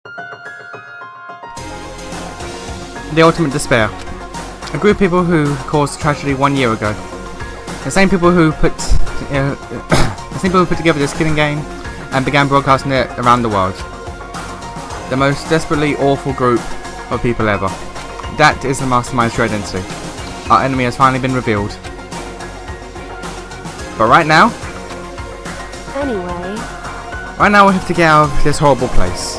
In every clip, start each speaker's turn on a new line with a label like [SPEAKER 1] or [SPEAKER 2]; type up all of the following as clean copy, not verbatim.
[SPEAKER 1] The ultimate despair. A group of people who caused tragedy 1 year ago. The same people who put together this killing game and began broadcasting it around the world. The most desperately awful group of people ever. That is the Mastermind's true identity. Our enemy has finally been revealed. But right now we have to get out of this horrible place.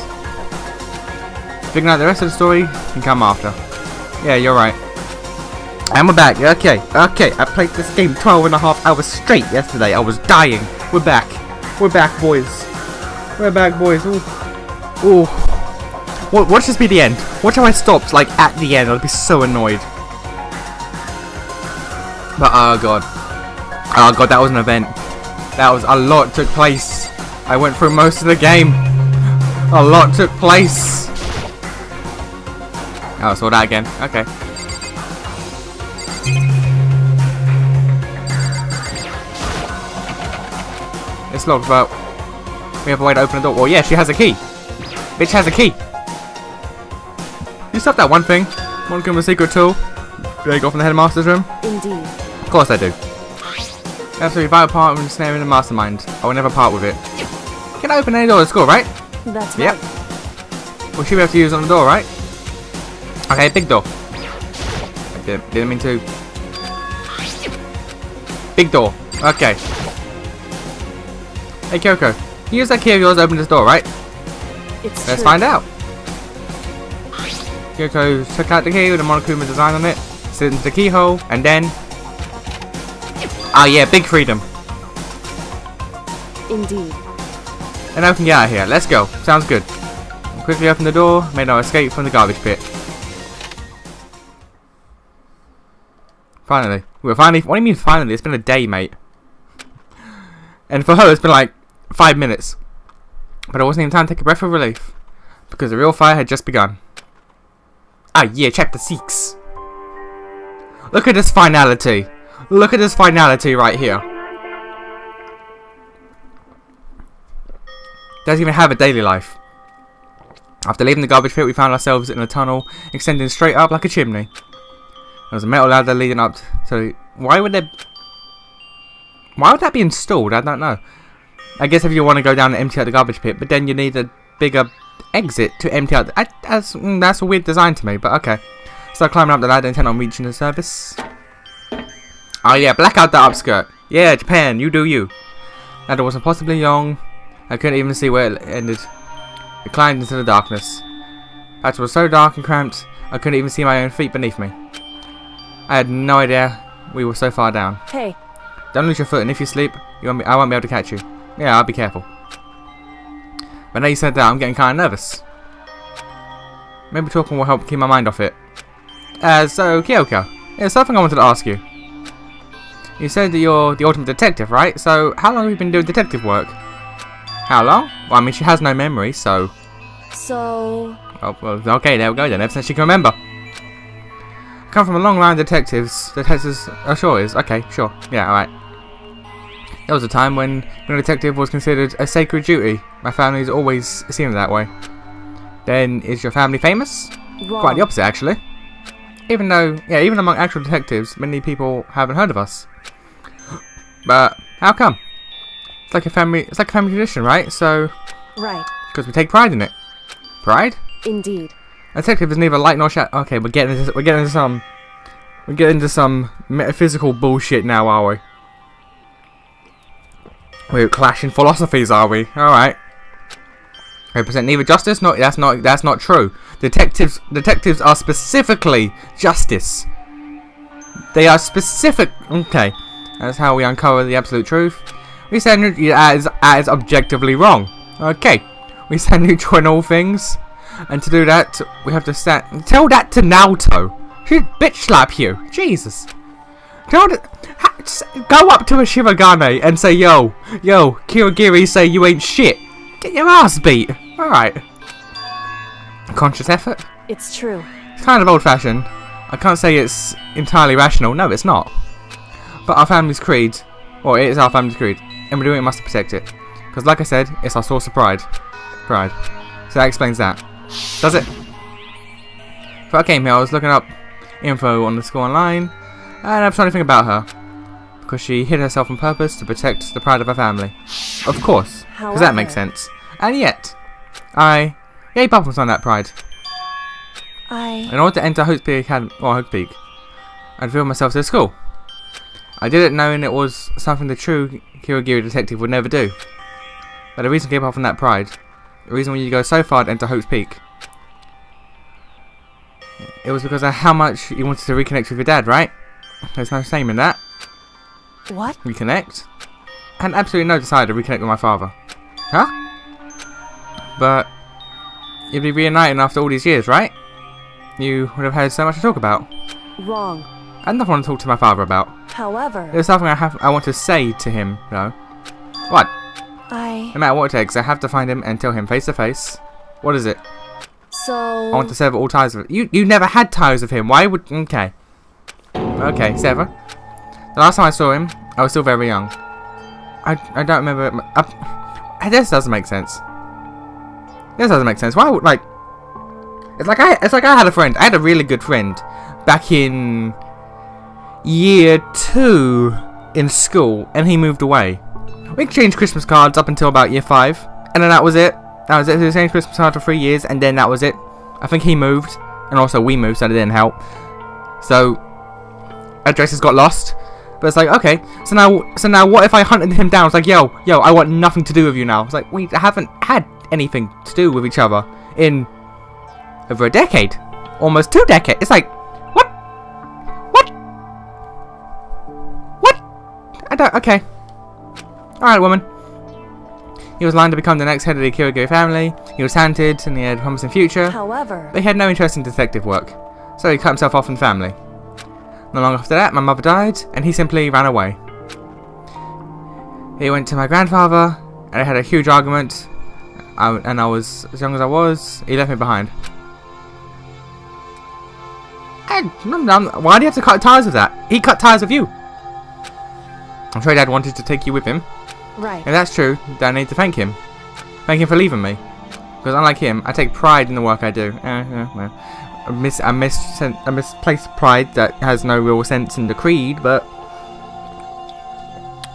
[SPEAKER 1] Figuring out the rest of the story can come after. Yeah, you're right. And we're back. Okay. I played this game 12.5 hours straight yesterday. I was dying. We're back. We're back, boys. Ooh. Watch this be the end. Watch how I stopped, like, at the end. I'd be so annoyed. But, oh god, that was an event. That was, a lot took place. I went through most of the game. A lot took place. Oh, I saw that again. Okay. It's locked, but we have a way to open the door. Well, yeah, she has a key. Bitch has a key. You stop that one thing. Monokuma's secret tool. Do I go from the headmaster's room?
[SPEAKER 2] Indeed.
[SPEAKER 1] Of course I do. Absolutely vital part of ensnaring the mastermind. I will never part with it. Can I open any door at school, right?
[SPEAKER 2] That's
[SPEAKER 1] yep.
[SPEAKER 2] right.
[SPEAKER 1] We should be able to use on the door, right? Okay, big door. I didn't mean to. Big door. Okay. Hey Kyoko, you use that key of yours to open this door, right? Let's find out. Kyoko took out the key with the Monokuma design on it, slid into the keyhole, and then... oh yeah, big freedom.
[SPEAKER 2] Indeed.
[SPEAKER 1] And now we can get out of here. Let's go. Sounds good. Quickly open the door, made our escape from the garbage pit. Finally. What do you mean finally? It's been a day, mate. And for her, it's been like 5 minutes. But it wasn't even time to take a breath of relief. Because the real fire had just begun. Ah, yeah, chapter 6. Look at this finality. Look at this finality right here. Doesn't even have a daily life. After leaving the garbage pit, we found ourselves in a tunnel extending straight up like a chimney. There was a metal ladder leading up to... Why would that be installed? I don't know. I guess if you want to go down and empty out the garbage pit, but then you need a bigger exit to empty out. That's a weird design to me, but okay. Start climbing up the ladder, intent on reaching the surface. Oh yeah, black out the upskirt. Yeah, Japan, you do you. Ladder was impossibly long. I couldn't even see where it ended. It climbed into the darkness. The patch was so dark and cramped, I couldn't even see my own feet beneath me. I had no idea we were so far down.
[SPEAKER 2] Hey.
[SPEAKER 1] Don't lose your foot, and if you sleep, I won't be able to catch you. Yeah, I'll be careful. But now you said that, I'm getting kind of nervous. Maybe talking will help keep my mind off it. So, Kyoko, there's something I wanted to ask you. You said that you're the ultimate detective, right? So, how long have you been doing detective work? How long? Well, I mean, she has no memory, so...
[SPEAKER 2] So...
[SPEAKER 1] Oh, well, okay, there we go then, ever since she can remember. I come from a long line of detectives. Oh, sure is. Okay, sure. Yeah, alright. There was a time when being a detective was considered a sacred duty. My family's always seen it that way. Then, is your family famous?
[SPEAKER 2] Wrong.
[SPEAKER 1] Quite the opposite, actually. Even among actual detectives, many people haven't heard of us. But how come? It's like a family tradition, right? So,
[SPEAKER 2] right.
[SPEAKER 1] Because we take pride in it. Pride?
[SPEAKER 2] Indeed.
[SPEAKER 1] A detective is neither light nor shadow. Okay, we're getting into some metaphysical bullshit now, are we? We're clashing philosophies, are we? All right. Represent neither justice. No, that's not true. Detectives are specifically justice. They are specific. Okay, that's how we uncover the absolute truth. We stand as objectively wrong. Okay, we stand neutral in all things, and to do that, we have to stand. Tell that to Naoto. She'd bitch slap you. Jesus. Go up to a Shirogane and say, yo, Kirigiri say you ain't shit. Get your ass beat. Alright. Conscious effort?
[SPEAKER 2] It's true.
[SPEAKER 1] It's kind of old-fashioned. I can't say it's entirely rational. No, it's not. But our family's creed, or it is our family's creed, and we're doing it must protect it. Because like I said, it's our source of pride. So that explains that. Does it? Before I came here, I was looking up info on the school online, and I was trying to think about her. Because she hid herself on purpose to protect the pride of her family. Of course, because that makes sense. And yet, I gave up on that pride. In order to enter Hope Peak, I revealed myself to the school. I did it knowing it was something the true Kirigiri detective would never do. But the reason I gave up on that pride, the reason when you go so far to enter Hope's Peak, it was because of how much you wanted to reconnect with your dad, right? There's no shame in that.
[SPEAKER 2] What?
[SPEAKER 1] Reconnect? I had absolutely no desire to reconnect with my father. Huh? But you'd be reunited after all these years, right? You would have had so much to talk about.
[SPEAKER 2] Wrong.
[SPEAKER 1] I had nothing to talk to my father about.
[SPEAKER 2] However,
[SPEAKER 1] There's something I want to say to him, though. What? No matter what it takes, I have to find him and tell him face to face. What is it?
[SPEAKER 2] So...
[SPEAKER 1] I want to sever all ties with it. You never had ties with him. Why would... Okay. Okay, sever. The last time I saw him, I was still very young. I don't remember... this doesn't make sense. This doesn't make sense. Why would... Like... It's like I had a friend. I had a really good friend back in year 2 in school, and he moved away. We exchanged Christmas cards up until about year 5, and then that was it. That was it. We exchanged Christmas cards for 3 years, and then that was it. I think he moved, and also we moved, so that didn't help. So addresses got lost. But it's like, okay, so now what if I hunted him down? It's like, yo, I want nothing to do with you now. It's like, we haven't had anything to do with each other in over a decade, almost 2 decades. It's like, what? I don't. Okay. All right, woman. He was lined to become the next head of the Kirigiri family. He was talented and he had a promising future.
[SPEAKER 2] However,
[SPEAKER 1] but he had no interest in detective work, so he cut himself off from the family. Not long after that, my mother died, and he simply ran away. He went to my grandfather, and they had a huge argument. And I was, as young as I was, he left me behind. And why do you have to cut ties with that? He cut ties with you. I'm sure Dad wanted to take you with him.
[SPEAKER 2] right.
[SPEAKER 1] If that's true, then I need to thank him. Thank him for leaving me. Because unlike him, I take pride in the work I do. Well, a misplaced pride that has no real sense in the creed, but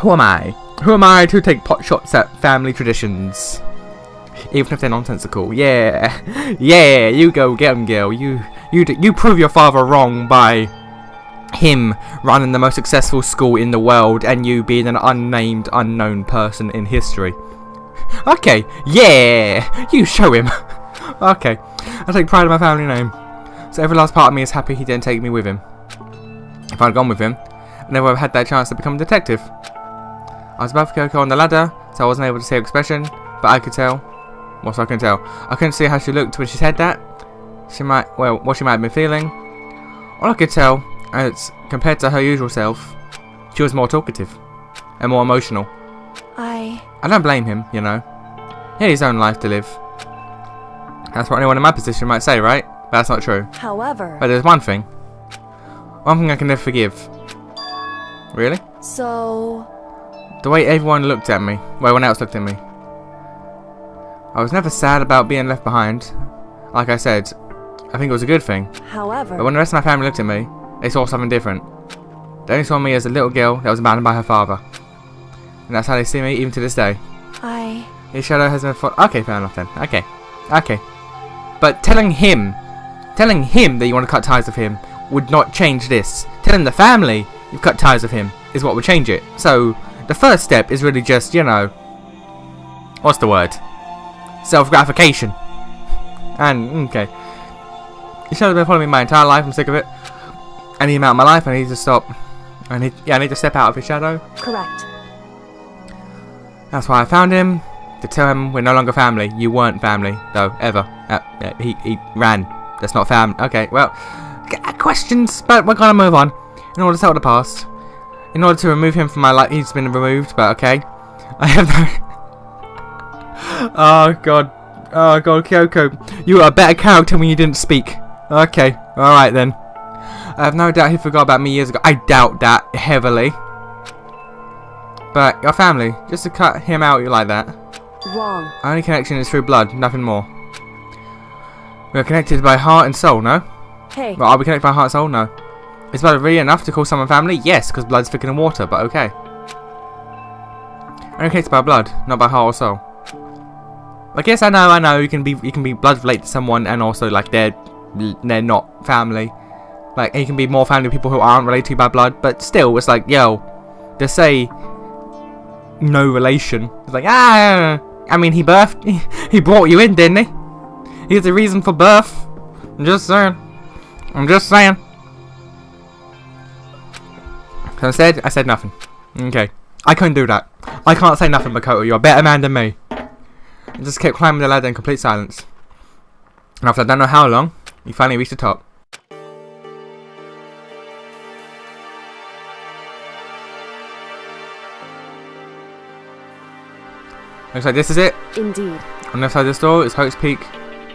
[SPEAKER 1] who am I? Who am I to take pot shots at family traditions? Even if they're nonsensical. Yeah, you go get 'em, girl. You prove your father wrong by him running the most successful school in the world and you being an unnamed, unknown person in history. Okay, yeah, you show him. Okay, I take pride in my family name. So every last part of me is happy he didn't take me with him. If I'd gone with him, I never would have had that chance to become a detective. I was above Kyoko on the ladder, so I wasn't able to see her expression, but I could tell. What I can tell. I couldn't see how she looked when she said that. What she might have been feeling. All I could tell is, compared to her usual self, she was more talkative and more emotional. I don't blame him, you know. He had his own life to live. That's what anyone in my position might say, right? But that's not true.
[SPEAKER 2] However,
[SPEAKER 1] but there's one thing I can never forgive. Really?
[SPEAKER 2] So...
[SPEAKER 1] the way everyone looked at me. Well, everyone else looked at me. I was never sad about being left behind. Like I said, I think it was a good thing.
[SPEAKER 2] However... but
[SPEAKER 1] when the rest of my family looked at me, they saw something different. They only saw me as a little girl that was abandoned by her father. And that's how they see me even to this day. His shadow has been okay, fair enough then. Okay. But telling him that you want to cut ties with him would not change this. Telling the family you've cut ties with him is what would change it. So, the first step is really just, you know, what's the word? Self-gratification. And, okay. His shadow's been following me my entire life, I'm sick of it. I need him out of my life, I need to stop. I need to step out of his shadow.
[SPEAKER 2] Correct.
[SPEAKER 1] That's why I found him, to tell him we're no longer family. You weren't family, though, ever. He ran. That's not family. Okay, well, questions, but we're gonna move on. In order to settle the past. In order to remove him from my life, he's been removed, but okay. I have no... Oh god, Kyoko. You were a better character when you didn't speak. Okay, alright then. I have no doubt he forgot about me years ago. I doubt that heavily. But your family, just to cut him out like that.
[SPEAKER 2] Wrong.
[SPEAKER 1] Our only connection is through blood, nothing more. We're connected by heart and soul, no?
[SPEAKER 2] Hey,
[SPEAKER 1] Well, are we connected by heart and soul? No. Is blood really enough to call someone family? Yes, because blood's thicker than water, but okay. I'm connected by blood, not by heart or soul. Like, yes, I know, you can be blood related to someone and also, like, they're not family. Like, you can be more family to people who aren't related to you by blood, but still, it's like, yo, to say no relation. It's like, I mean, he brought you in, didn't he? He's the reason for birth. I'm just saying. So instead, I said nothing. Okay. I couldn't do that. I can't say nothing, Makoto. You're a better man than me. I just kept climbing the ladder in complete silence. And after I don't know how long, you finally reached the top. Looks like this is it.
[SPEAKER 2] indeed.
[SPEAKER 1] On the left side of the store is Hope's Peak.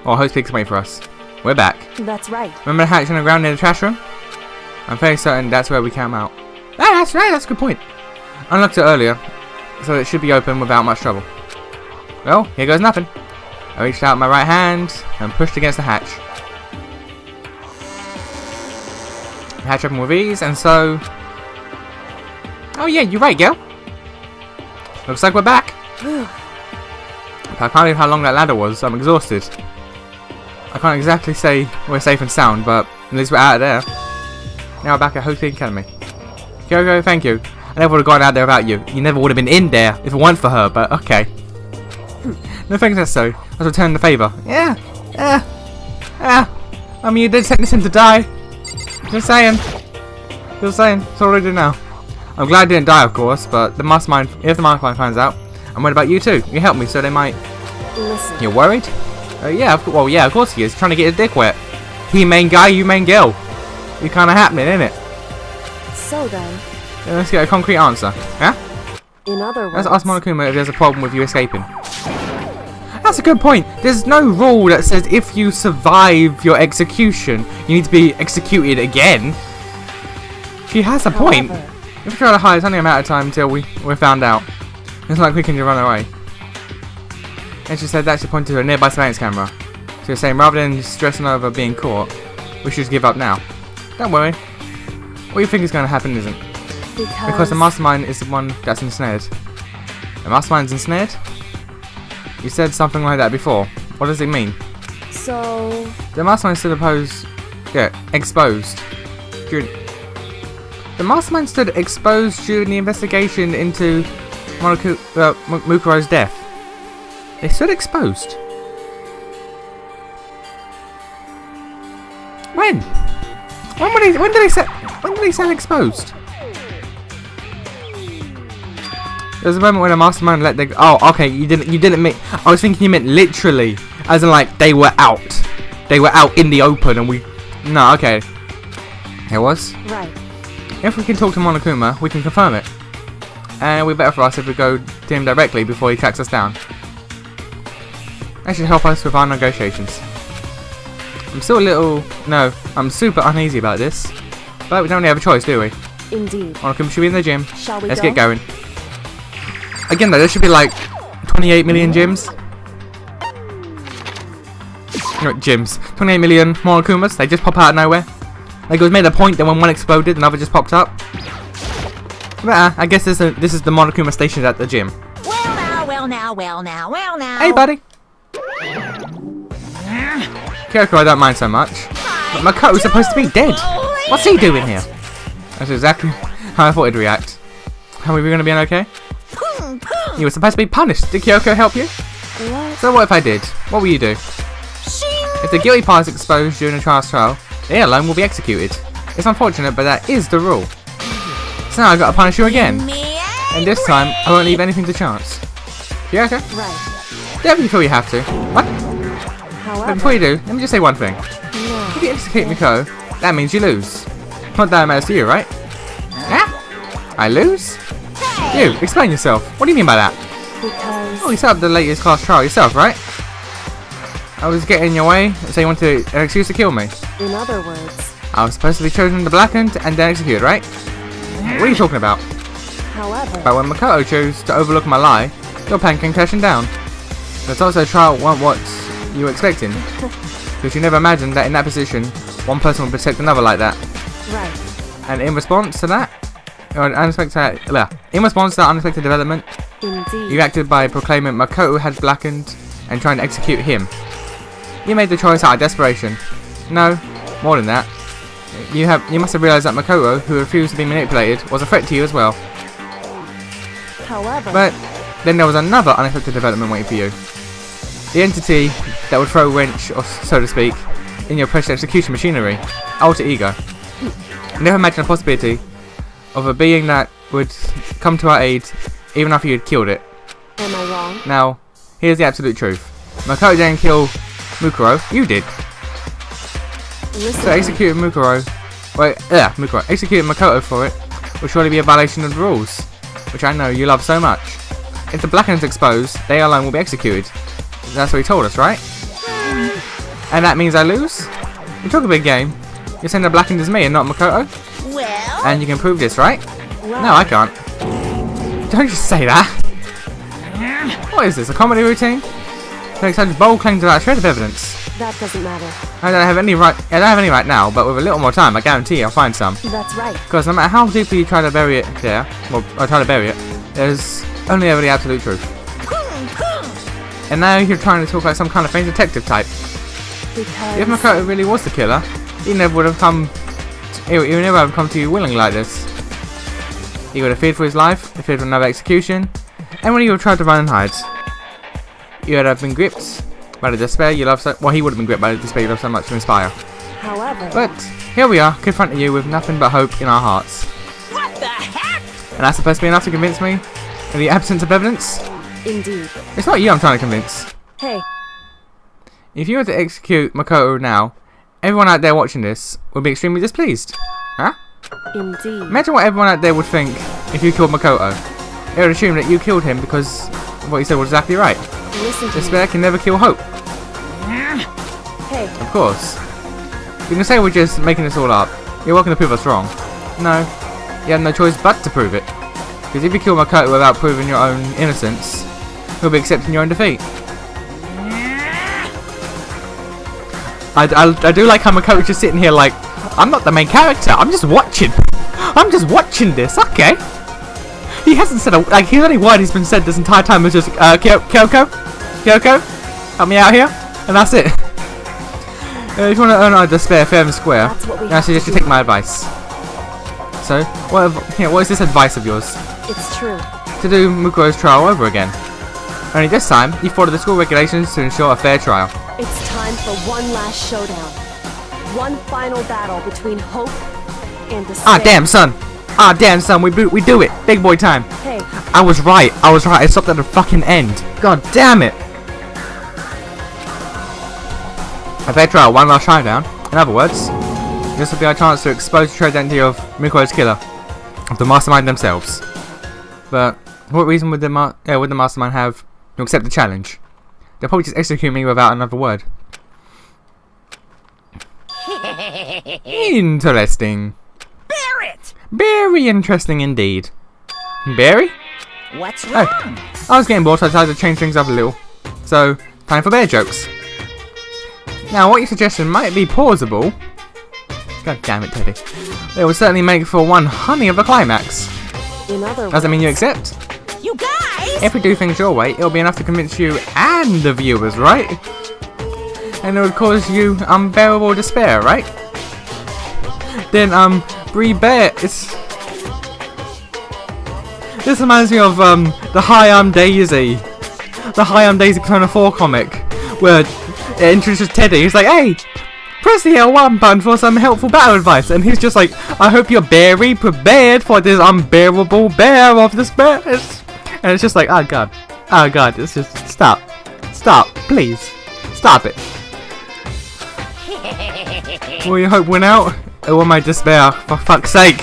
[SPEAKER 1] Or Hope's Peak's waiting for us. We're back.
[SPEAKER 2] That's right.
[SPEAKER 1] Remember the hatch on the ground near the trash room? I'm fairly certain that's where we came out. Ah, that's right, that's a good point. I unlocked it earlier, so it should be open without much trouble. Well, here goes nothing. I reached out my right hand and pushed against the hatch. The hatch opened with ease, and so... Oh yeah, you're right, girl. Looks like we're back. I can't believe how long that ladder was. I'm exhausted. I can't exactly say we're safe and sound, but at least we're out of there. Now we're back at Hope Academy. Kyoko, thank you. I never would have gone out there without you. You never would have been in there if it weren't for her, but okay. No thanks, that's so. Let's return the favour. Yeah. I mean, you did sentence him to die. Just saying. That's all I do now. I'm glad I didn't die, of course, but the mastermind, if the mastermind finds out, I'm worried about you too. You helped me, so they might...
[SPEAKER 2] Listen.
[SPEAKER 1] You're worried? Yeah, well, yeah, of course he is. He's trying to get his dick wet. He main guy, you main girl. It's kind of happening, isn't it?
[SPEAKER 2] So then,
[SPEAKER 1] Yeah, let's get a concrete answer. Huh?
[SPEAKER 2] in other words,
[SPEAKER 1] Let's ask Monokuma if there's a problem with you escaping. That's a good point. There's no rule that says if you survive your execution, you need to be executed again. She has a point.
[SPEAKER 2] however,
[SPEAKER 1] If we try to hide, it's only a matter of time until we're found out. It's not like we can just run away. And she said that she pointed to a nearby surveillance camera. She was saying rather than stressing over being caught, we should just give up now. Don't worry. What you think is going to happen isn't. Because the mastermind is the one that's ensnared. The mastermind's ensnared? You said something like that before. What does it mean?
[SPEAKER 2] So,
[SPEAKER 1] The mastermind stood exposed. The mastermind stood exposed during the investigation into Mukuro's death. They stood exposed. When? When did they say exposed? There was a moment when a mastermind let the... Oh, okay, you didn't mean... I was thinking you meant literally. As in, like, they were out. They were out in the open and we... No, okay. It was?
[SPEAKER 2] right.
[SPEAKER 1] If we can talk to Monokuma, we can confirm it. And it'll be better for us if we go to him directly before he tracks us down. That should help us with our negotiations. I'm still a little... No, I'm super uneasy about this. But we don't really have a choice, do we?
[SPEAKER 2] Indeed.
[SPEAKER 1] Monokuma should be in the gym.
[SPEAKER 2] Shall we
[SPEAKER 1] Let's
[SPEAKER 2] go?
[SPEAKER 1] get going. Again though, there should be like 28 million gyms. No, gyms. 28 million Monokumas. They just pop out of nowhere. Like it was made a point that when one exploded, another just popped up. But I guess this is the Monokuma station at the gym.
[SPEAKER 3] Well now.
[SPEAKER 1] Hey, buddy. Kyoko, I don't mind so much. But Makoto's supposed to be dead. What's he doing here? That's exactly how I thought he'd react. How are we going to be okay? You were supposed to be punished. Did Kyoko help you?
[SPEAKER 2] What?
[SPEAKER 1] So what if I did? What will you do? If the guilty party is exposed during a trial, they alone will be executed. It's unfortunate, but that is the rule. So now I've got to punish you again. And this time, I won't leave anything to chance. Kyoko?
[SPEAKER 2] Right.
[SPEAKER 1] Definitely feel you have to. What? But
[SPEAKER 2] However,
[SPEAKER 1] before you do, let me just say one thing.
[SPEAKER 2] no.
[SPEAKER 1] If you execute Miko, that means you lose. Not that it matters to you, right? Huh? I lose? You, explain yourself. What do you mean by that?
[SPEAKER 2] Because...
[SPEAKER 1] Oh, you set up the latest class trial yourself, right? I was getting in your way, so you wanted an excuse to kill me.
[SPEAKER 2] in other words,
[SPEAKER 1] I was supposed to be chosen to blackened and then executed, right? What are you talking about?
[SPEAKER 2] however,
[SPEAKER 1] But when Makoto chose to overlook my lie, your plan came crashing down. Let's also try what you were expecting. Because you never imagined that in that position, one person would protect another like that.
[SPEAKER 2] Right.
[SPEAKER 1] And in response to that, in response to that unexpected development,
[SPEAKER 2] Indeed.
[SPEAKER 1] you acted by proclaiming Makoto had blackened and trying to execute him. You made the choice out of desperation. No, more than that. You must have realised that Makoto, who refused to be manipulated, was a threat to you as well.
[SPEAKER 2] However,
[SPEAKER 1] But then there was another unexpected development waiting for you. The entity that would throw a wrench, or so to speak, in your precious execution machinery. Alter Ego. Never imagine the possibility of a being that would come to our aid even after you had killed it.
[SPEAKER 2] am I wrong?
[SPEAKER 1] Now, here's the absolute truth. Makoto didn't kill Mukuro, you did.
[SPEAKER 2] Listen.
[SPEAKER 1] So executing executing Makoto for it will surely be a violation of the rules, which I know you love so much. If the Blackened is exposed, they alone will be executed. That's what he told us, right? And that means I lose? You talk a big game. You're saying the Blackened is me and not Makoto?
[SPEAKER 3] Well,
[SPEAKER 1] And you can prove this, right?
[SPEAKER 2] Well,
[SPEAKER 1] No, I can't. Don't just say that. What is this, a comedy routine? Make such bold claims without a shred of evidence.
[SPEAKER 2] that doesn't matter.
[SPEAKER 1] I don't have any right now, but with a little more time, I guarantee I'll find some.
[SPEAKER 2] That's right.
[SPEAKER 1] Because no matter how deeply you try to bury it there, or try to bury it, there's only ever the absolute truth. And now you're trying to talk like some kind of faint detective type.
[SPEAKER 2] Because
[SPEAKER 1] If Makoto really was the killer, he never would have come. He would never have come to you willingly like this. He would have feared for his life, feared for another execution, and when he would have tried to run and hide, you would have been gripped by the despair you love so. Well, he would have been gripped by the despair you love so much to inspire.
[SPEAKER 2] however,
[SPEAKER 1] But here we are, confronting you with nothing but hope in our hearts.
[SPEAKER 3] what the heck?
[SPEAKER 1] And that's supposed to be enough to convince me? In the absence of evidence?
[SPEAKER 2] indeed.
[SPEAKER 1] It's not you I'm trying to convince.
[SPEAKER 2] Hey,
[SPEAKER 1] If you were to execute Makoto now, everyone out there watching this would be extremely displeased. Huh?
[SPEAKER 2] indeed.
[SPEAKER 1] Imagine what everyone out there would think if you killed Makoto. They would assume that you killed him because what you said was exactly right.
[SPEAKER 2] Listen to me.
[SPEAKER 1] Despair can never kill hope.
[SPEAKER 2] Hey,
[SPEAKER 1] Of course. You can say we're just making this all up. You're welcome to prove us wrong. No, you have no choice but to prove it. Because if you kill Makoto without proving your own innocence, you'll be accepting your own defeat. I do like how Makoto's just sitting here like, I'm not the main character, I'm just watching. I'm just watching this, okay. He hasn't said like, his only word he's been said this entire time was just, Kyoko, help me out here, and that's it. If you want to earn our despair fair and square,
[SPEAKER 2] That's what we
[SPEAKER 1] I
[SPEAKER 2] have
[SPEAKER 1] suggest
[SPEAKER 2] to
[SPEAKER 1] you
[SPEAKER 2] do.
[SPEAKER 1] take my advice. So, what is this advice of yours?
[SPEAKER 2] it's true.
[SPEAKER 1] To do Mukuro's trial over again. Only this time, you follow the school regulations to ensure a fair trial.
[SPEAKER 2] It's time for one last showdown. One final battle between hope and despair.
[SPEAKER 1] Ah damn son, we do it, big boy time.
[SPEAKER 2] Hey,
[SPEAKER 1] I was right, I stopped at the fucking end. God damn it. A fair trial, one last showdown. In other words, this will be our chance to expose the true identity of Mukuro's killer, of the mastermind themselves. But what reason would the mastermind have to accept the challenge? They'll probably just execute me without another word. Interesting.
[SPEAKER 3] Barrett!
[SPEAKER 1] Very interesting indeed. Barry?
[SPEAKER 3] What's
[SPEAKER 1] Oh,
[SPEAKER 3] wrong?
[SPEAKER 1] I was getting bored, so I decided to change things up a little. So, time for bear jokes. Now, what your suggestion might be plausible. God damn it, Teddy. They will certainly make for one honey of a climax.
[SPEAKER 2] in other words,
[SPEAKER 1] Does that mean you accept?
[SPEAKER 3] You guys!
[SPEAKER 1] If we do things your way, it'll be enough to convince you and the viewers, right? And it would cause you unbearable despair, right? Then, Bear, it's... This reminds me of, the Hi, I'm Daisy. The Hi, I'm Daisy Persona 4 comic. Where it introduces Teddy. He's like, hey, press the L1 button for some helpful battle advice. And he's just like, I hope you're very prepared for this unbearable bear of despair. And it's just like, oh god, it's just, stop, please, stop it. Will your hope win out? Or will my despair, for fuck's sake?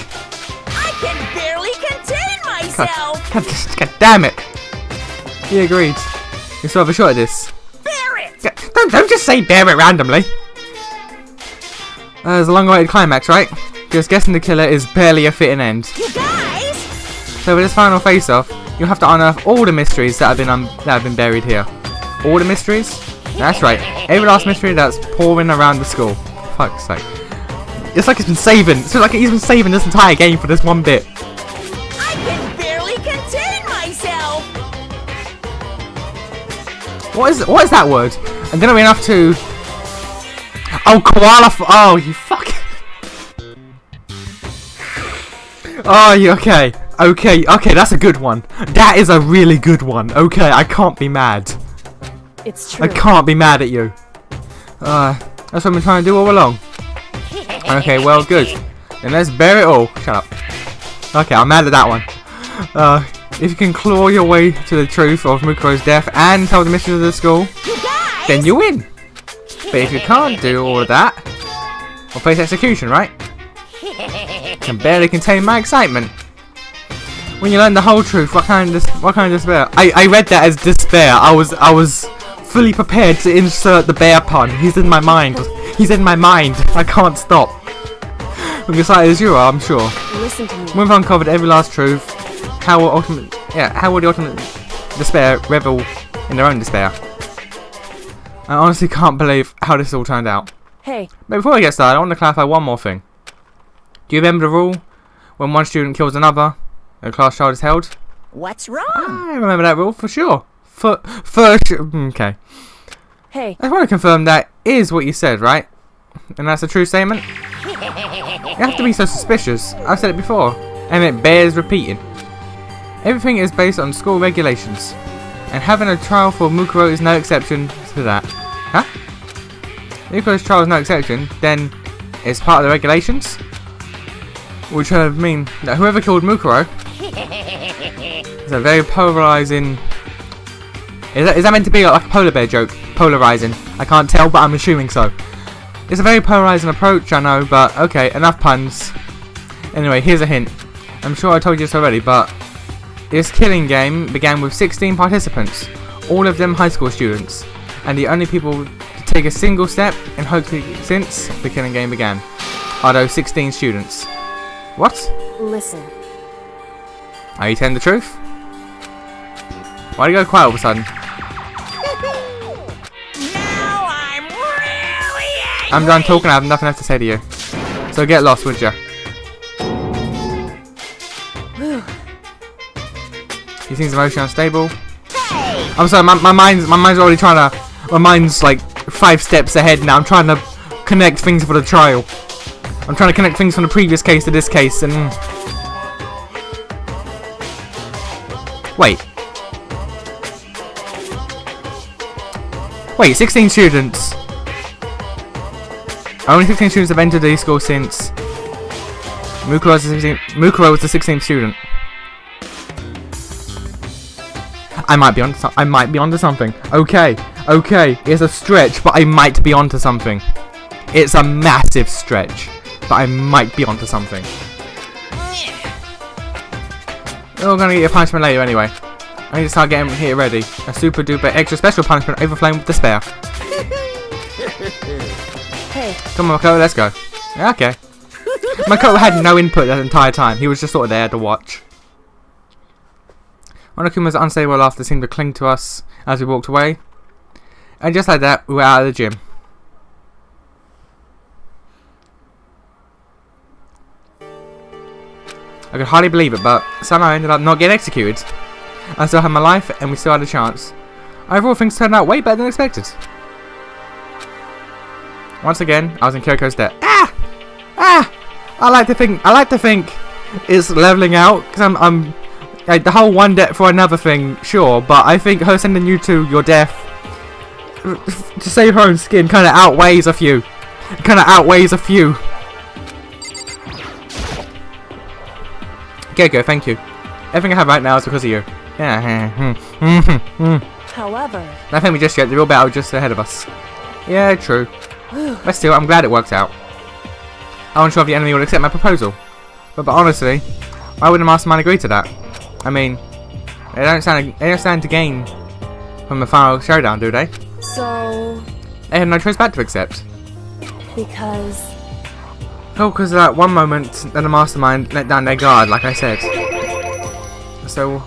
[SPEAKER 3] I can barely contain myself!
[SPEAKER 1] God damn it. He agreed. You still have a shot at this.
[SPEAKER 3] Barrett!
[SPEAKER 1] Don't just say bear it randomly. There's a long-awaited climax, right? Because guessing the killer is barely a fitting end.
[SPEAKER 3] You guys!
[SPEAKER 1] So for this final face-off, you'll have to unearth all the mysteries that have been buried here. All the mysteries? That's right. Every last mystery that's pouring around the school. Fuck's sake. It's like he's been saving. It's like he's been saving this entire game for this one bit.
[SPEAKER 3] I can barely contain myself.
[SPEAKER 1] What is that word? And then are we enough to... Oh, koala... Oh, you fuck... Oh, you okay. Okay, that's a good one. That is a really good one. Okay, I can't be mad.
[SPEAKER 2] It's true.
[SPEAKER 1] I can't be mad at you. That's what I've been trying to do all along. Okay, well, good. Then let's bear it all. Shut up. Okay, I'm mad at that one. If you can claw your way to the truth of Mukuro's death and tell the mystery of the school, then you win. But if you can't do all of that, we'll face execution, right? Can barely contain my excitement. When you learn the whole truth, what kind of despair? I read that as despair. I was fully prepared to insert the bear pun. He's in my mind. He's in my mind. I can't stop. I'm excited as you are, I'm sure.
[SPEAKER 2] Listen to me.
[SPEAKER 1] When we've uncovered every last truth, how will the ultimate despair revel in their own despair? I honestly can't believe how this all turned out.
[SPEAKER 2] Hey.
[SPEAKER 1] But before I get started, I want to clarify one more thing. Do you remember the rule? When one student kills another, a class child is held?
[SPEAKER 3] What's wrong?
[SPEAKER 1] I remember that rule for sure. For sure. Okay.
[SPEAKER 2] Hey.
[SPEAKER 1] I want to confirm that is what you said, right? And that's a true statement? You have to be so suspicious. I've said it before. And it bears repeating. Everything is based on school regulations. And having a trial for Mukuro is no exception to that. Huh? Mukuro's trial is no exception, then it's part of the regulations? Which would mean that whoever killed Mukuro is a very polarizing... Is that meant to be like a polar bear joke? Polarizing. I can't tell, but I'm assuming so. It's a very polarizing approach, I know, but okay, enough puns. Anyway, here's a hint. I'm sure I told you this already, but this killing game began with 16 participants, all of them high school students, and the only people to take a single step in hopefully since the killing game began are those 16 students. What?
[SPEAKER 2] Listen.
[SPEAKER 1] Are you telling the truth? Why do you go quiet all of a sudden?
[SPEAKER 3] Now I'm really angry.
[SPEAKER 1] I'm done talking, I have nothing else to say to you. So get lost, would ya? He seems emotionally unstable.
[SPEAKER 3] Hey,
[SPEAKER 1] I'm sorry, my mind's already trying to... My mind's like 5 steps ahead now. I'm trying to connect things for the trial. I'm trying to connect things from the previous case to this case and... Wait, 16 students. Only 16 students have entered the school since... Mukuro was the 16th student. I might be onto something. Okay, it's a stretch, but I might be onto something. It's a massive stretch, but I might be onto something. We're gonna get your punishment later anyway. I need to start getting here ready. A super duper extra special punishment overflowing with despair.
[SPEAKER 2] Hey.
[SPEAKER 1] Come on, Makoto, let's go. Yeah, okay. Makoto had no input that entire time. He was just sort of there to watch. Monokuma's unstable laughter seemed to cling to us as we walked away. And just like that, we were out of the gym. I could hardly believe it, but somehow I ended up not getting executed. I still had my life, and we still had a chance. Overall, things turned out way better than expected. Once again, I was in Kyoko's debt. I like to think it's leveling out, because I'm like, the whole one debt for another thing, sure, but I think her sending you to your death to save her own skin kind of outweighs a few. Kyoko, thank you. Everything I have right now is because of you. Yeah.
[SPEAKER 2] However,
[SPEAKER 1] Nothing we just yet. The real battle just ahead of us. Yeah, true. But still, I'm glad it worked out. I wasn't sure if the enemy would accept my proposal. But honestly, why wouldn't the mastermind agree to that? I mean, they don't stand to gain from the final showdown, do they?
[SPEAKER 2] so
[SPEAKER 1] They had no choice but to accept.
[SPEAKER 2] because
[SPEAKER 1] Oh, because of that one moment, then the mastermind let down their guard, like I said. So,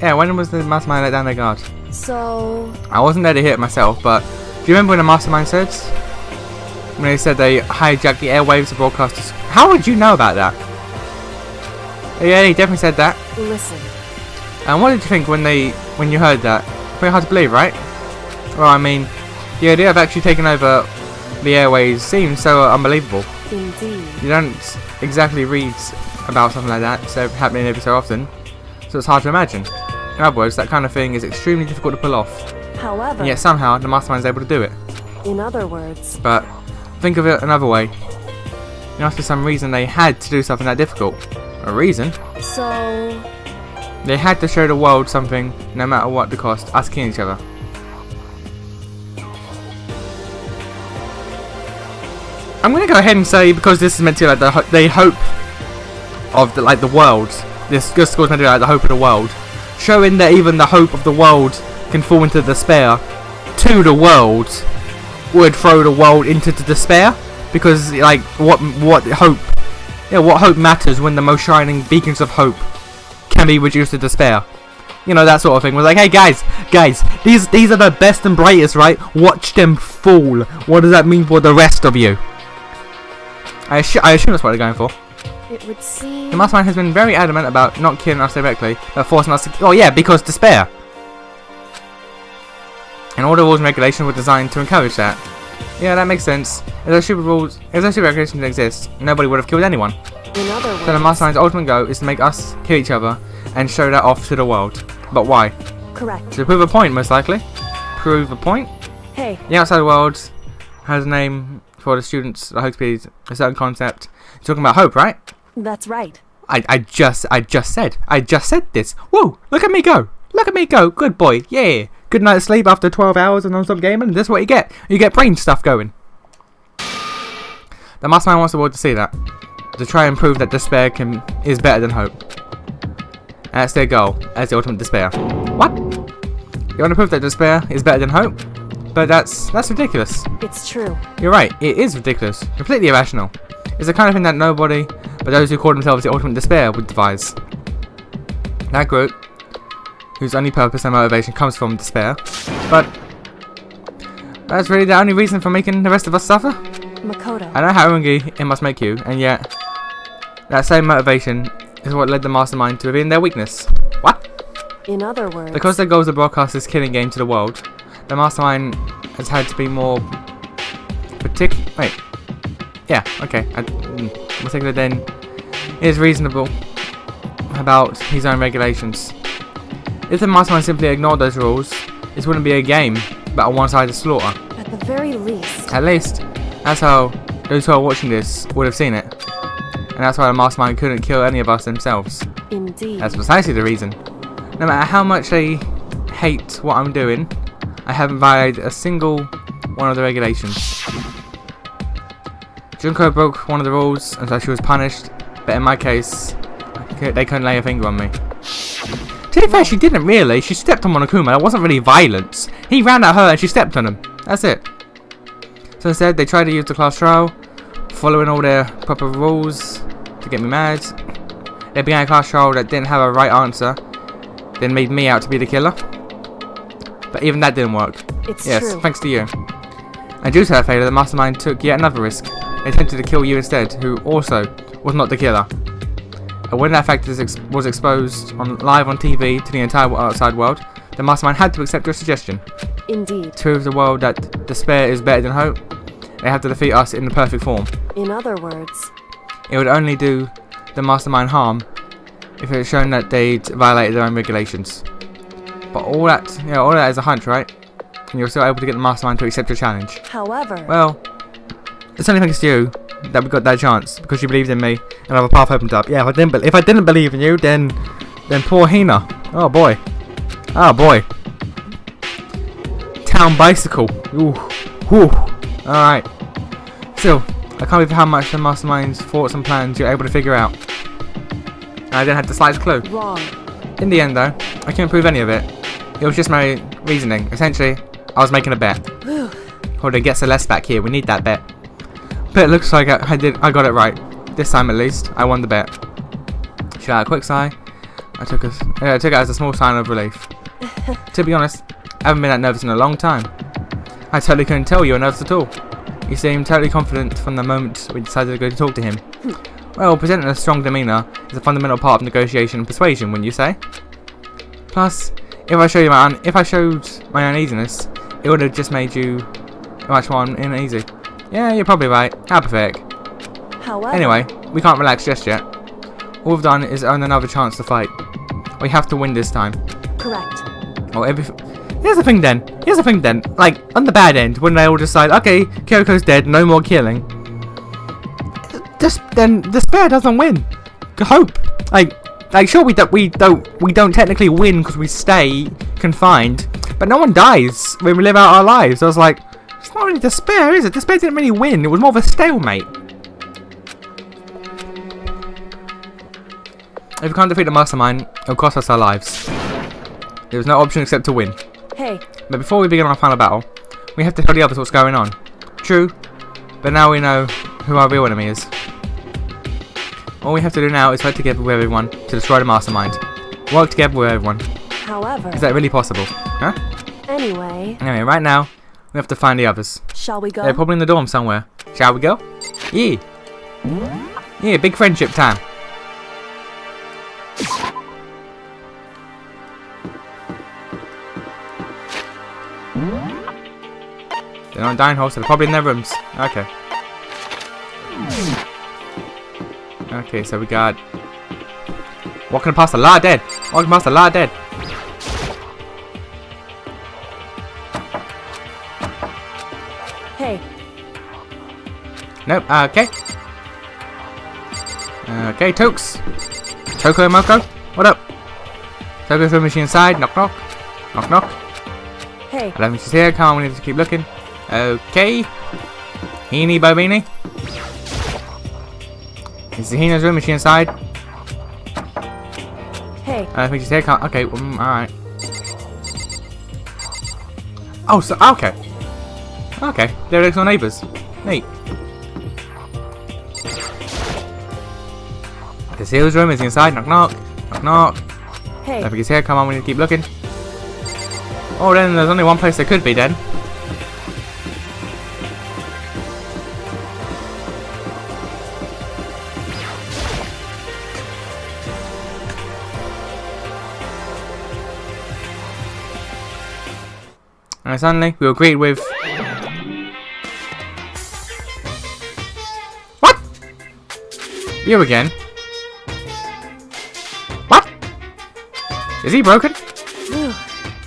[SPEAKER 1] yeah, when was the mastermind let down their guard?
[SPEAKER 2] so
[SPEAKER 1] I wasn't there to hear it myself, but you remember when the Mastermind said? When they said they hijacked the airwaves to broadcast this? How would you know about that? Yeah, he definitely said that.
[SPEAKER 2] Listen.
[SPEAKER 1] And what did you think when you heard that? Very hard to believe, right? Well, I mean, the idea of actually taking over the airways seems so unbelievable.
[SPEAKER 2] Indeed.
[SPEAKER 1] You don't exactly read about something like that so happening every so often, so it's hard to imagine. In other words, that kind of thing is extremely difficult to pull off.
[SPEAKER 2] However,
[SPEAKER 1] And yet somehow the Mastermind is able to do it.
[SPEAKER 2] in other words,
[SPEAKER 1] But think of it another way. There must be some reason they had to do something that difficult. A reason?
[SPEAKER 2] so
[SPEAKER 1] They had to show the world something, no matter what the cost, us killing each other. I'm gonna go ahead and say, because this is meant to be like the hope of the world. This score's meant to be like the hope of the world, showing that even the hope of the world can fall into despair. To the world would throw the world into the despair, because like what hope? Yeah, what hope matters when the most shining beacons of hope can be reduced to despair? You know, that sort of thing. We're like, hey guys, these are the best and brightest, right? Watch them fall. What does that mean for the rest of you? I assume that's what they're going for.
[SPEAKER 2] it would seem.
[SPEAKER 1] The Mastermind has been very adamant about not killing us directly, but forcing us to. Oh yeah, because despair. And all the rules and regulations were designed to encourage that. Yeah, that makes sense. If those stupid regulations didn't exist, nobody would have killed anyone.
[SPEAKER 2] In other words,
[SPEAKER 1] So the Mastermind's ultimate goal is to make us kill each other and show that off to the world. But why?
[SPEAKER 2] correct.
[SPEAKER 1] To prove a point, most likely. Prove a point?
[SPEAKER 2] Hey,
[SPEAKER 1] The outside world has a name for the students that hope to be a certain concept. You're talking about hope, right?
[SPEAKER 2] that's right.
[SPEAKER 1] I just said this. Whoa! Look at me go! Look at me go! Good boy, yeah! Good night's sleep after 12 hours of non-stop gaming. This is what you get. You get brain stuff going. The Mastermind wants the world to see that, to try and prove that despair is better than hope. And that's their goal, as the ultimate despair. What? You want to prove that despair is better than hope? But that's ridiculous.
[SPEAKER 2] It's true.
[SPEAKER 1] You're right, it is ridiculous. Completely irrational. It's the kind of thing that nobody but those who call themselves the ultimate despair would devise. That group, whose only purpose and motivation comes from despair. But that's really the only reason for making the rest of us suffer?
[SPEAKER 2] Makoto.
[SPEAKER 1] I know how angry it must make you, and yet that same motivation is what led the Mastermind to reveal their weakness. What?
[SPEAKER 2] In other words,
[SPEAKER 1] Because their goal is to broadcast this killing game to the world, the Mastermind has had to be more particular than is reasonable about his own regulations. If the Mastermind simply ignored those rules, this wouldn't be a game, but a one-sided slaughter.
[SPEAKER 2] at the very least,
[SPEAKER 1] At least, that's how those who are watching this would have seen it. And that's why the Mastermind couldn't kill any of us themselves.
[SPEAKER 2] indeed.
[SPEAKER 1] That's precisely the reason. No matter how much they hate what I'm doing, I haven't violated a single one of the regulations. Junko broke one of the rules, and so she was punished, but in my case, they couldn't lay a finger on me. To be fair, she didn't really. She stepped on Monokuma. It wasn't really violence. He ran at her and she stepped on him. That's it. So instead, they tried to use the class trial, following all their proper rules to get me mad. They began a class trial that didn't have a right answer, then made me out to be the killer. But even that didn't work.
[SPEAKER 2] It's
[SPEAKER 1] Yes,
[SPEAKER 2] true.
[SPEAKER 1] thanks to you. And due to that failure, the Mastermind took yet another risk. They attempted to kill you instead, who also was not the killer. And when that fact was exposed live on TV to the entire outside world, the Mastermind had to accept your suggestion.
[SPEAKER 2] Indeed.
[SPEAKER 1] To prove the world that despair is better than hope, they have to defeat us in the perfect form.
[SPEAKER 2] In other words,
[SPEAKER 1] It would only do the Mastermind harm if it was shown that they'd violated their own regulations. But all that is a hunch, right? And you're still able to get the Mastermind to accept your challenge.
[SPEAKER 2] however,
[SPEAKER 1] Well, it's only thanks to you that we got that chance, because you believed in me and I have a path opened up. Yeah, if I didn't believe in you, then poor Hina. Oh boy. Oh boy. Town bicycle. Ooh. Whew. Alright. Still, I can't believe how much the Mastermind's thoughts and plans you're able to figure out. And I didn't have the slightest clue.
[SPEAKER 2] wrong.
[SPEAKER 1] In the end though, I couldn't prove any of it. It was just my reasoning. Essentially, I was making a bet. Hold on, get Celeste back here. We need that bet. But it looks like I got it right. This time at least, I won the bet. She had a quick sigh. I took it as a small sign of relief. To be honest, I haven't been that nervous in a long time. I totally couldn't tell you were nervous at all. You seemed totally confident from the moment we decided to go to talk to him. Well, presenting a strong demeanour is a fundamental part of negotiation and persuasion, wouldn't you say? Plus, if I showed my uneasiness, it would have just made you much more uneasy. Yeah, you're probably right. How pathetic.
[SPEAKER 2] However,
[SPEAKER 1] Anyway, we can't relax just yet. All we've done is earn another chance to fight. We have to win this time.
[SPEAKER 2] correct.
[SPEAKER 1] Oh, Here's the thing then. Like, on the bad end, when they all decide, okay, Kyoko's dead, no more killing. Then despair doesn't win. Hope. Like sure we don't technically win because we stay confined, but no one dies when we live out our lives. So I was like, it's not really despair, is it? Despair didn't really win. It was more of a stalemate. If we can't defeat the mastermind, it'll cost us our lives. There was no option except to win.
[SPEAKER 2] Hey,
[SPEAKER 1] But before we begin our final battle, we have to tell the others what's going on. True, but now we know who our real enemy is. All we have to do now is work together with everyone to destroy the mastermind. Work together with everyone.
[SPEAKER 2] however,
[SPEAKER 1] Is that really possible? Huh?
[SPEAKER 2] anyway,
[SPEAKER 1] Anyway, right now, we have to find the others.
[SPEAKER 2] shall we go?
[SPEAKER 1] They're probably in the dorm somewhere. Shall we go? Yeah. Yeah, big friendship time. They're not dying horse, so they're probably in their rooms. Okay. Okay, so we got... Walking past a lot of dead. Walking past a lot of dead.
[SPEAKER 2] Hey,
[SPEAKER 1] Nope, okay. Okay, Tokes. Kyoko and Moko, what up? Kyoko through machine inside. Knock knock. Knock knock.
[SPEAKER 2] hey,
[SPEAKER 1] I don't think she's here. Come on, we need to keep looking. Okay. Heaney Bobini. Is the Heena's room? Is she inside?
[SPEAKER 2] hey,
[SPEAKER 1] I don't think she's here. Can't. Okay, alright. Oh, so, okay. Okay, they're next door neighbours. Neat. The Seal's room is inside. Knock knock. Knock knock.
[SPEAKER 2] hey,
[SPEAKER 1] I don't think he's here. Come on, we need to keep looking. Oh, then there's only one place there could be then. And suddenly, we were greeted with... What? You again? What? Is he broken?
[SPEAKER 2] Ugh.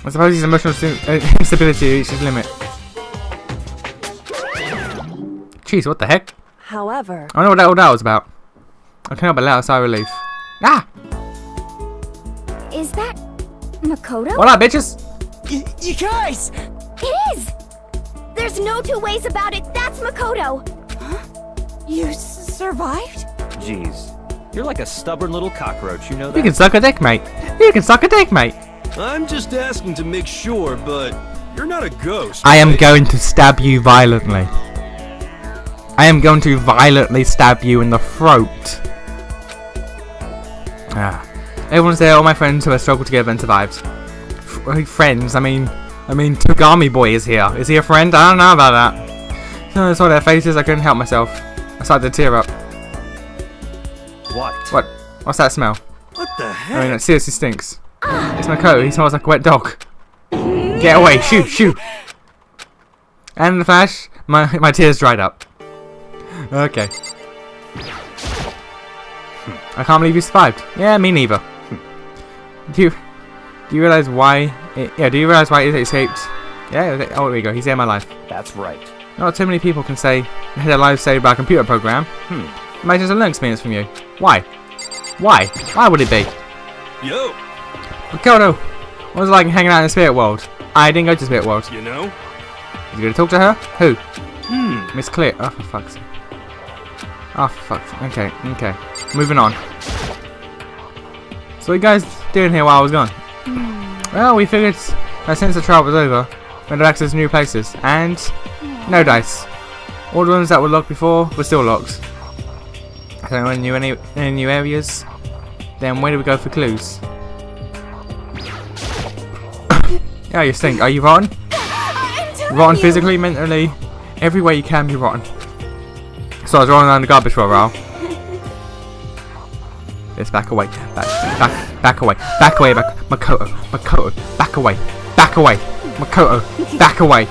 [SPEAKER 1] I suppose his emotional instability reached his limit. Jeez, what the heck?
[SPEAKER 2] however,
[SPEAKER 1] I don't know what that was about. I can't help but let out a sigh of relief. Ah!
[SPEAKER 4] Is that Makoto?
[SPEAKER 1] What up, bitches?
[SPEAKER 3] You guys!
[SPEAKER 4] It is! There's no two ways about it. That's Makoto.
[SPEAKER 3] You survived?
[SPEAKER 5] Jeez. You're like a stubborn little cockroach, you know
[SPEAKER 1] You
[SPEAKER 5] that?
[SPEAKER 1] can suck a dick, mate. You can suck a dick, mate.
[SPEAKER 6] I'm just asking to make sure, but you're not a ghost.
[SPEAKER 1] I am
[SPEAKER 6] right?
[SPEAKER 1] going to stab you violently. I am going to violently stab you in the throat. Ah. Everyone's there, all my friends who have struggled together and survived. Friends, I mean, Togami Boy is here. Is he a friend? I don't know about that. So I saw their faces, I couldn't help myself. I started to tear up.
[SPEAKER 5] What?
[SPEAKER 1] What? What's that smell?
[SPEAKER 6] What the
[SPEAKER 1] I
[SPEAKER 6] heck?
[SPEAKER 1] mean, it seriously stinks. It's my coat. He smells like a wet dog. Get away! Shoot! Shoot! And in the flash, my tears dried up. Okay. I can't believe you survived. Yeah, me neither. Do you realize why? Do you realize why it escaped? Yeah. Oh, there we go. He's in my life.
[SPEAKER 5] That's right.
[SPEAKER 1] Not too many people can say they had their lives saved by a computer program. Imagine a learning experience from you. Why? Why? Why would it be?
[SPEAKER 6] Yo,
[SPEAKER 1] Makoto, what was it like hanging out in the spirit world? I didn't go to the spirit world.
[SPEAKER 6] you know?
[SPEAKER 1] You gonna talk to her? Who? Miss Clear. Oh, for fuck's sake. Oh, for fuck's sake. Okay. Moving on. So what you guys doing here while I was gone? Well, we figured that since the trial was over, we'd access new places. And no dice. All the rooms that were locked before were still locked. I don't know any new areas. Then where do we go for clues? Yeah, you stink. Are you rotten?
[SPEAKER 3] I'm
[SPEAKER 1] Rotten physically, mentally, every way you can be rotten. So I was rolling around the garbage for a while. Let's back away. Back away. Makoto. Back away. Makoto. Back away.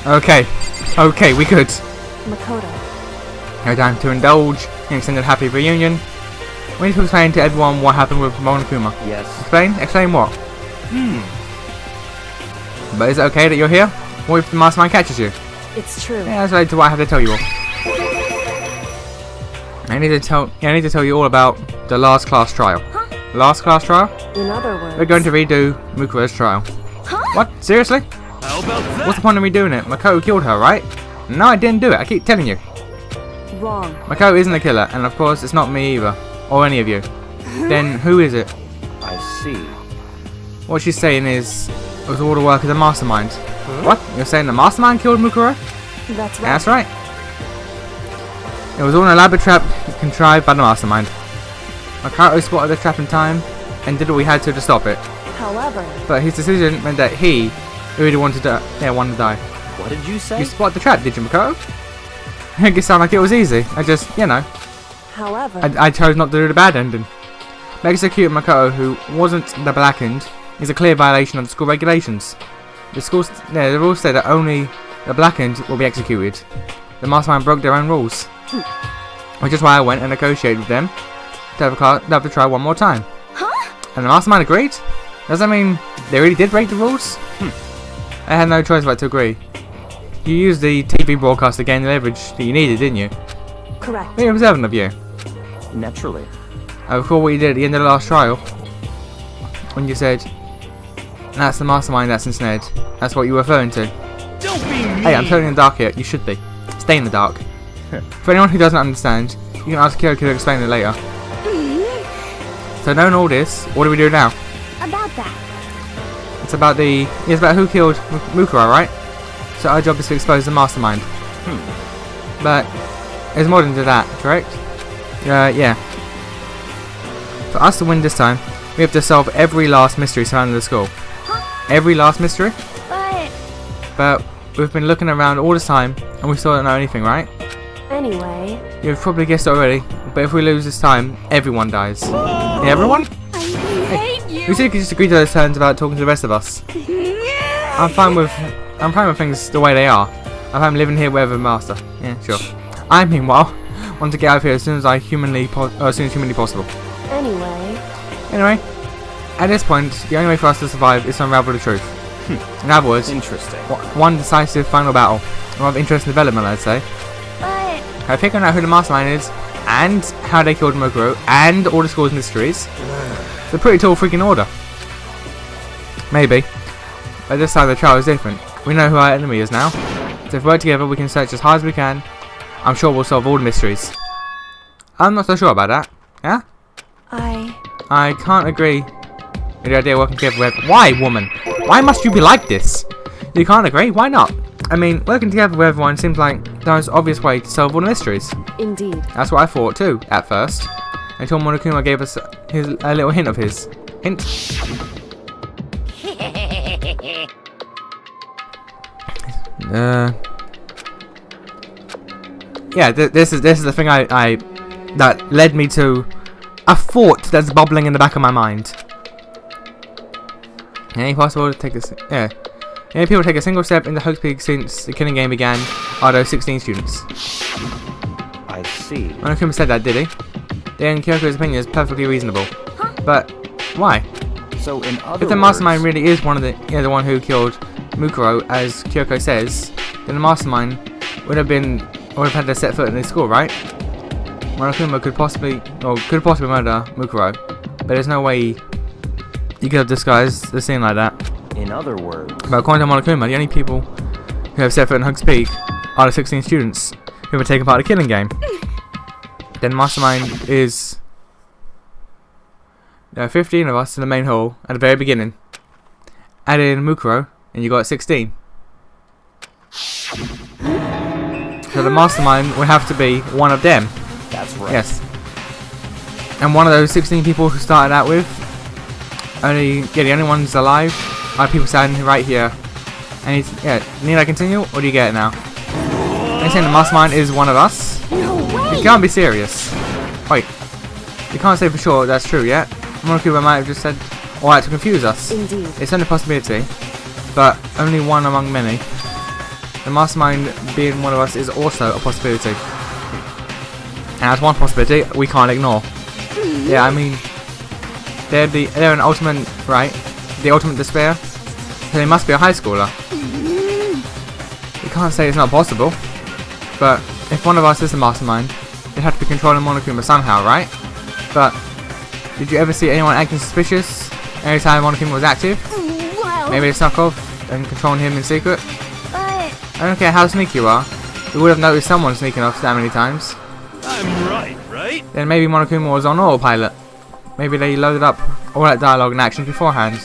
[SPEAKER 1] Okay, we could.
[SPEAKER 2] Makoto.
[SPEAKER 1] No time to indulge in extended happy reunion. We need to explain to everyone what happened with Monokuma.
[SPEAKER 5] Yes.
[SPEAKER 1] Explain what? But is it okay that you're here? What if the mastermind catches you?
[SPEAKER 2] It's true.
[SPEAKER 1] Yeah, that's related to what I have to tell you all. I need to tell you all about the last class trial. Last class trial?
[SPEAKER 2] In other words,
[SPEAKER 1] We're going to redo Mukura's trial. What? Seriously?
[SPEAKER 6] How about that?
[SPEAKER 1] What's the point of me doing it? Makoto killed her, right? No, I didn't do it. I keep telling you.
[SPEAKER 2] wrong.
[SPEAKER 1] Makoto isn't the killer, and of course it's not me either. Or any of you. Then who is it?
[SPEAKER 5] I see.
[SPEAKER 1] What she's saying is, it was all the work of the mastermind. What? You're saying the mastermind killed Mukura?
[SPEAKER 2] That's right.
[SPEAKER 1] That's right. It was all an elaborate trap contrived by the mastermind. Makoto spotted the trap in time and did what we had to stop it.
[SPEAKER 2] However,
[SPEAKER 1] But his decision meant that he really wanted to die.
[SPEAKER 5] What did you say?
[SPEAKER 1] You spotted the trap, did you, Makoto? Make it sound like it was easy. I just,
[SPEAKER 2] however,
[SPEAKER 1] I chose not to do the bad ending. Execute Makoto, who wasn't the blackened, is a clear violation of the school regulations. The rules say that only the blackened will be executed. The mastermind broke their own rules. Which is why I went and negotiated with them to have to try one more time. And the mastermind agreed? Does that mean they really did break the rules? I had no choice but to agree. You used the TV broadcast to gain the leverage that you needed, didn't you?
[SPEAKER 2] correct.
[SPEAKER 1] Very observant of you.
[SPEAKER 5] Naturally.
[SPEAKER 1] I recall what you did at the end of the last trial. When you said, that's the mastermind that's ensnared. That's what you were referring to.
[SPEAKER 6] Don't be mean.
[SPEAKER 1] Hey, I'm totally in the dark here. You should be. Stay in the dark. For anyone who doesn't understand, you can ask Kyoko to explain it later. So knowing all this, what do we do now?
[SPEAKER 4] About that.
[SPEAKER 1] It's about who killed Mukura, right? So our job is to expose the mastermind. But there's more than that, correct? Yeah. For us to win this time, we have to solve every last mystery surrounding the school. Every last mystery?
[SPEAKER 4] But
[SPEAKER 1] But we've been looking around all this time, and we still don't know anything, right?
[SPEAKER 2] Anyway,
[SPEAKER 1] You've probably guessed it already, but if we lose this time, everyone dies. Yeah, everyone?
[SPEAKER 3] I hate you.
[SPEAKER 1] We should just agree to those terms about talking to the rest of us. I'm fine with things the way they are. I'm living here wherever master. Yeah, sure. I meanwhile want to get out of here as soon as humanly possible.
[SPEAKER 2] anyway,
[SPEAKER 1] At this point, the only way for us to survive is to unravel the truth. In other words,
[SPEAKER 5] Interesting.
[SPEAKER 1] one decisive final battle. One of interest and development, I'd say.
[SPEAKER 4] but
[SPEAKER 1] Figuring out who the mastermind is, and how they killed Mukuro, and all the school's mysteries. It's a pretty tall freaking order. Maybe. But this time the trial is different. We know who our enemy is now. So if we work together, we can search as hard as we can. I'm sure we'll solve all the mysteries. I'm not so sure about that. Yeah? I can't agree with the idea of working together with... Why, woman? Why must you be like this? You can't agree? Why not? I mean, working together with everyone seems like the most obvious way to solve all the mysteries.
[SPEAKER 2] indeed.
[SPEAKER 1] That's what I thought too, at first. Until Monokuma gave us a little hint of his. Hint? Yeah, this is the thing that led me to a thought that's bubbling in the back of my mind. Any people take a single step into Hope's Peak since the killing game began are those 16 students.
[SPEAKER 5] I see.
[SPEAKER 1] Monokuma said that, did he? Then Kyoko's opinion is perfectly reasonable. But why?
[SPEAKER 5] So in other
[SPEAKER 1] If the mastermind really is the one who killed Mukuro, as Kyoko says, then the mastermind would have had to set foot in this school, right? Monokuma could possibly murder Mukuro, but there's no way you could have disguised the scene like that.
[SPEAKER 5] In other words,
[SPEAKER 1] But according to Monokuma, the only people who have set foot in Hope's Peak are the 16 students who have taken part in the killing game. Then mastermind is... There are 15 of us in the main hall at the very beginning. Add in Mukuro, and you got 16. So the mastermind would have to be one of them.
[SPEAKER 5] that's right.
[SPEAKER 1] Yes. And one of those 16 people who started out with, the only ones alive are people standing right here And he's, yeah, need I continue, or do you get it now? Are you saying the mastermind is one of us?
[SPEAKER 4] No way!
[SPEAKER 1] You can't be serious. Wait, you can't say for sure that's true yet. Monokuma might have just said alright to confuse us.
[SPEAKER 2] Indeed.
[SPEAKER 1] It's only a possibility, but only one among many. The mastermind being one of us is also a possibility. And that's one possibility we can't ignore. Yeah, I mean, they're an ultimate, right? The ultimate despair. So they must be a high schooler. You can't say it's not possible. But if one of us is the mastermind, they'd have to be controlling Monokuma somehow, right? But did you ever see anyone acting suspicious every time Monokuma was active?
[SPEAKER 4] Well,
[SPEAKER 1] Maybe they snuck off and controlling him in secret?
[SPEAKER 4] but
[SPEAKER 1] I don't care how sneaky you are. You would have noticed someone sneaking off that many times.
[SPEAKER 6] I'm right?
[SPEAKER 1] Then maybe Monokuma was on autopilot. Maybe they loaded up all that dialogue and actions beforehand.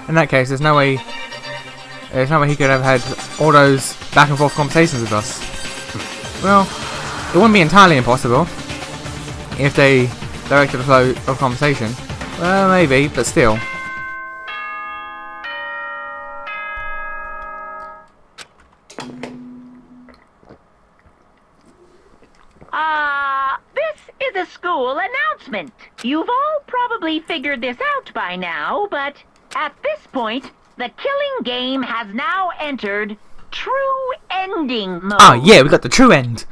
[SPEAKER 1] In that case, there's no way he could have had all those back and forth conversations with us. Well, it wouldn't be entirely impossible if they directed the flow of conversation. Well, maybe, but still.
[SPEAKER 3] This is a school announcement. You've all probably figured this out by now, but at this point, the killing game has now entered true ending mode.
[SPEAKER 1] Ah, yeah, we got the true end.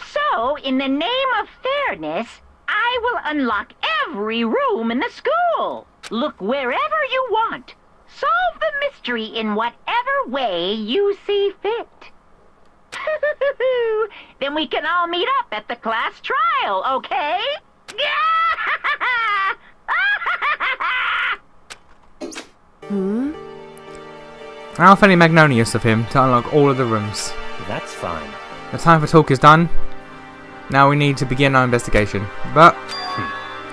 [SPEAKER 3] So, in the name of fairness, I will unlock every room in the school. Look wherever you want. Solve the mystery in whatever way you see fit. Then we can all meet up at the class trial, okay?
[SPEAKER 1] How fairly magnanimous of him to unlock all of the rooms.
[SPEAKER 5] That's fine.
[SPEAKER 1] The time for talk is done. Now we need to begin our investigation. But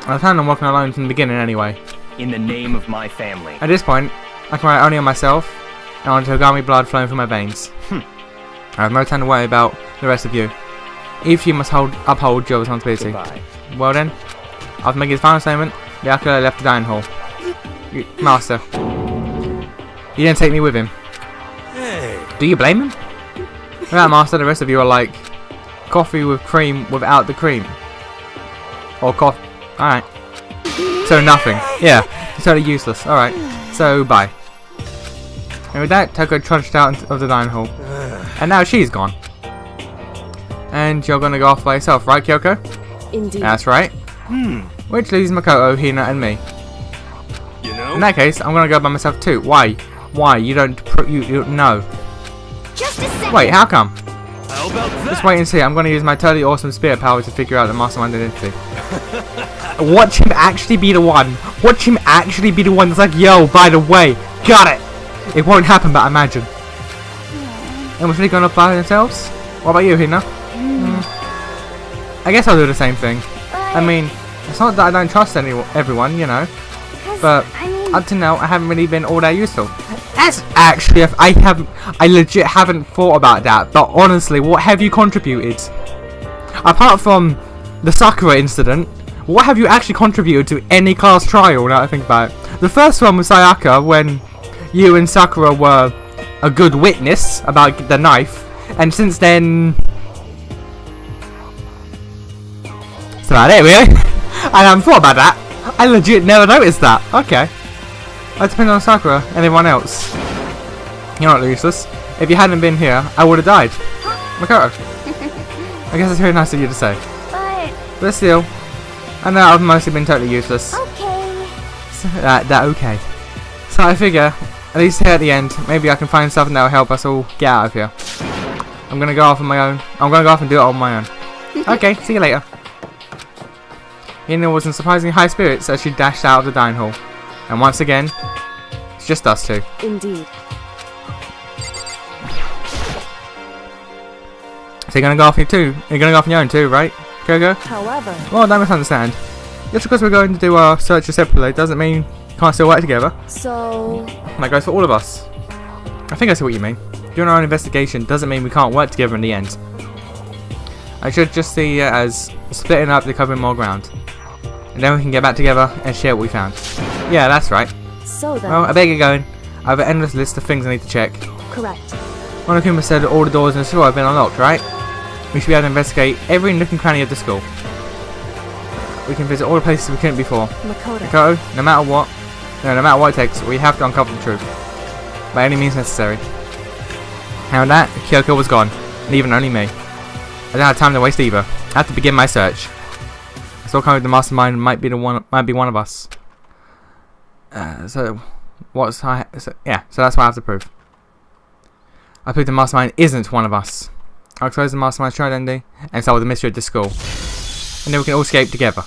[SPEAKER 1] I plan on working alone from the beginning anyway.
[SPEAKER 5] In the name of my family.
[SPEAKER 1] At this point, I can rely only on myself and on Togami blood flowing through my veins. I have no time to worry about the rest of you. Each of you must uphold your responsibility.
[SPEAKER 5] Goodbye.
[SPEAKER 1] Well then, after making his final statement, the Akira left the dining hall. Master, you didn't take me with him.
[SPEAKER 6] Hey.
[SPEAKER 1] Do you blame him? Without Master, the rest of you are like coffee with cream without the cream. Or coffee. Alright. So nothing. Yeah, it's totally useless. Alright, so bye. And with that, Toko trudged out of the dining hall. And now she's gone. And you're gonna go off by yourself, right, Kyoko?
[SPEAKER 2] Indeed.
[SPEAKER 1] That's right. Which leaves Makoto, Hina, and me.
[SPEAKER 6] You know?
[SPEAKER 1] In that case, I'm gonna go by myself too. Why? Why? You don't. You no.
[SPEAKER 4] just a second.
[SPEAKER 1] Wait, how come?
[SPEAKER 6] How about that?
[SPEAKER 1] Just wait and see. I'm gonna use my totally awesome spirit power to figure out the mastermind identity. Watch him actually be the one. Watch him actually be the one that's like, yo, by the way, got it. It won't happen, but imagine. And was really gonna apply themselves? What about you, Hina? I guess I'll do the same thing. I mean, it's not that I don't trust everyone, you know, but
[SPEAKER 4] I mean,
[SPEAKER 1] up to now, I haven't really been all that useful. That's actually, I legit haven't thought about that, but honestly, what have you contributed? Apart from the Sakura incident, what have you actually contributed to any class trial, now I think about it? The first one was Sayaka, when you and Sakura were a good witness about the knife, and since then... that's about it, really. I haven't thought about that. I legit never noticed that. Okay. That depends on Sakura and everyone else. You're not useless. If you hadn't been here, I would have died. Makoto. I guess it's very nice of you to say. But still, I know I've mostly been totally useless.
[SPEAKER 4] okay.
[SPEAKER 1] So, okay. So I figure, at least here at the end, maybe I can find something that will help us all get out of here. I'm gonna go off on my own. I'm gonna go off and do it on my own. Okay, see you later. Hina was in surprisingly high spirits as she dashed out of the dining hall. And once again, it's just us two.
[SPEAKER 2] Indeed.
[SPEAKER 1] So you're gonna go off here too? You're gonna go off on your own too, right, Kyoko?
[SPEAKER 2] However,
[SPEAKER 1] Well, don't misunderstand. Just because we're going to do our searches separately doesn't mean we can't still work together.
[SPEAKER 2] so
[SPEAKER 1] And that goes for all of us. I think I see what you mean. Doing our own investigation doesn't mean we can't work together in the end. I should just see it as splitting up to cover more ground. And then we can get back together and share what we found. Yeah, that's right.
[SPEAKER 2] then.
[SPEAKER 1] Well, I better get going. I have an endless list of things I need to check.
[SPEAKER 2] correct.
[SPEAKER 1] Monokuma said all the doors in the school have been unlocked, right? We should be able to investigate every nook and cranny of the school. We can visit all the places we couldn't before.
[SPEAKER 2] Makoto.
[SPEAKER 1] No matter what it takes, we have to uncover the truth. By any means necessary. And with that, Kyoko was gone, leaving only me. I don't have time to waste either. I have to begin my search. I saw coming the mastermind might be one of us. So that's what I have to prove. I prove the mastermind isn't one of us. I'll expose the mastermind's identity and solve the mystery of the school. And then we can all escape together.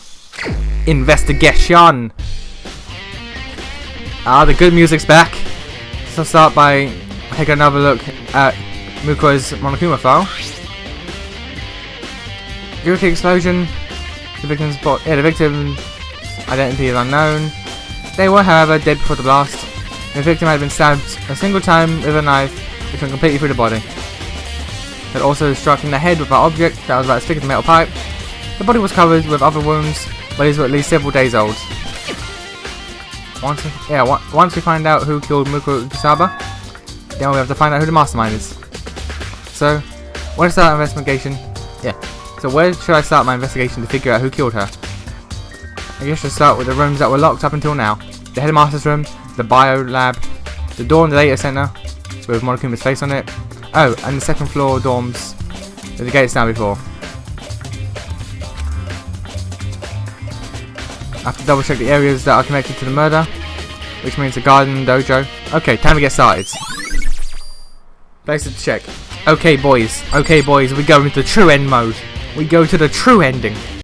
[SPEAKER 1] Investigation! The good music's back. So I'll start by taking another look at Muko's Monokuma file. Due to the explosion, the victim's identity is unknown. They were, however, dead before the blast. The victim had been stabbed a single time with a knife, which went completely through the body. It also struck in the head with an object that was about as thick as a metal pipe. The body was covered with other wounds, but these were at least several days old. Once we find out who killed Muko Kusaba, then we have to find out who the mastermind is. So, where to start our investigation? So where should I start my investigation to figure out who killed her? I guess I should start with the rooms that were locked up until now. The headmaster's room, the bio lab, the door in the data center with Monokuma's face on it. Oh, and the second floor dorms with the gates down before. I have to double check the areas that are connected to the murder, which means the garden, dojo. Okay, time to get started. Places to check. Okay boys, we go into true end mode. We go to the true ending.